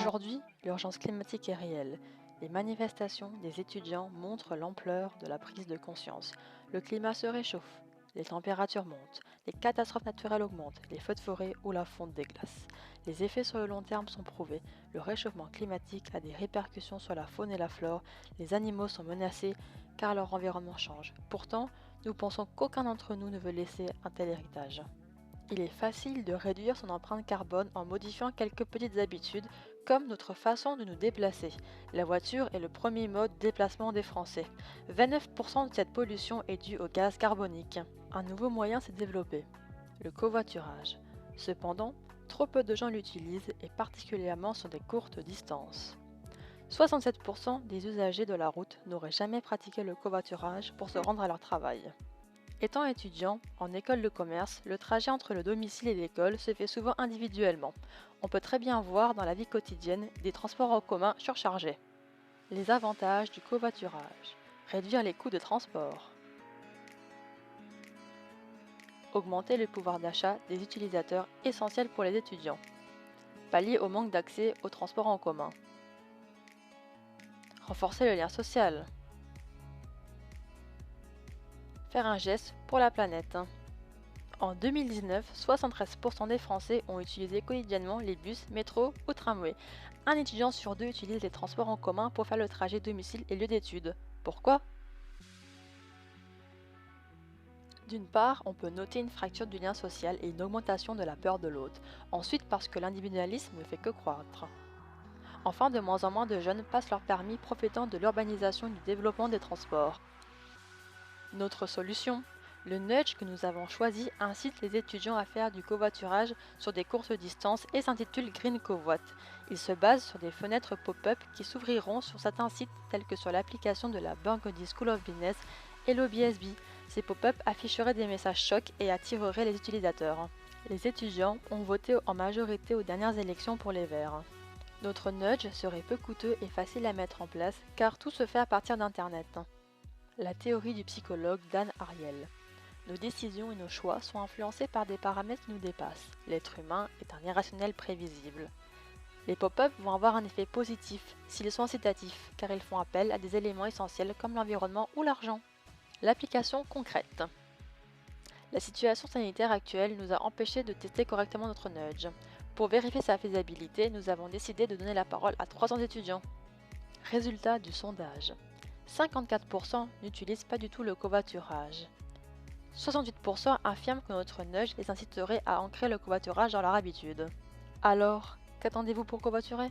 Aujourd'hui, l'urgence climatique est réelle. Les manifestations des étudiants montrent l'ampleur de la prise de conscience. Le climat se réchauffe, les températures montent, les catastrophes naturelles augmentent, les feux de forêt ou la fonte des glaces. Les effets sur le long terme sont prouvés. Le réchauffement climatique a des répercussions sur la faune et la flore. Les animaux sont menacés car leur environnement change. Pourtant, nous pensons qu'aucun d'entre nous ne veut laisser un tel héritage. Il est facile de réduire son empreinte carbone en modifiant quelques petites habitudes, comme notre façon de nous déplacer. La voiture est le premier mode de déplacement des Français. 29% de cette pollution est due au gaz carbonique. Un nouveau moyen s'est développé, le covoiturage. Cependant, trop peu de gens l'utilisent et particulièrement sur des courtes distances. 67% des usagers de la route n'auraient jamais pratiqué le covoiturage pour se rendre à leur travail. Étant étudiant, en école de commerce, le trajet entre le domicile et l'école se fait souvent individuellement. On peut très bien voir dans la vie quotidienne des transports en commun surchargés. Les avantages du covoiturage. Réduire les coûts de transport. Augmenter le pouvoir d'achat des utilisateurs essentiels pour les étudiants. Pallier au manque d'accès aux transports en commun. Renforcer le lien social. Faire un geste pour la planète. En 2019, 73% des Français ont utilisé quotidiennement les bus, métros ou tramways. Un étudiant sur deux utilise les transports en commun pour faire le trajet domicile et lieu d'études. Pourquoi? D'une part, on peut noter une fracture du lien social et une augmentation de la peur de l'autre. Ensuite, parce que l'individualisme ne fait que croître. Enfin, de moins en moins de jeunes passent leur permis profitant de l'urbanisation et du développement des transports. Notre solution? Le nudge que nous avons choisi incite les étudiants à faire du covoiturage sur des courtes distances et s'intitule Green Covoit. Il se base sur des fenêtres pop-up qui s'ouvriront sur certains sites tels que sur l'application de la Burgundy School of Business et l'OBSB. Ces pop-up afficheraient des messages chocs et attireraient les utilisateurs. Les étudiants ont voté en majorité aux dernières élections pour les Verts. Notre nudge serait peu coûteux et facile à mettre en place car tout se fait à partir d'Internet. La théorie du psychologue Dan Ariely. Nos décisions et nos choix sont influencés par des paramètres qui nous dépassent. L'être humain est un irrationnel prévisible. Les pop-up vont avoir un effet positif s'ils sont incitatifs, car ils font appel à des éléments essentiels comme l'environnement ou l'argent. L'application concrète. La situation sanitaire actuelle nous a empêchés de tester correctement notre nudge. Pour vérifier sa faisabilité, nous avons décidé de donner la parole à 300 étudiants. Résultat du sondage. 54% n'utilisent pas du tout le covoiturage. 68% affirment que notre nudge les inciterait à ancrer le covoiturage dans leur habitude. Alors, qu'attendez-vous pour covoiturer?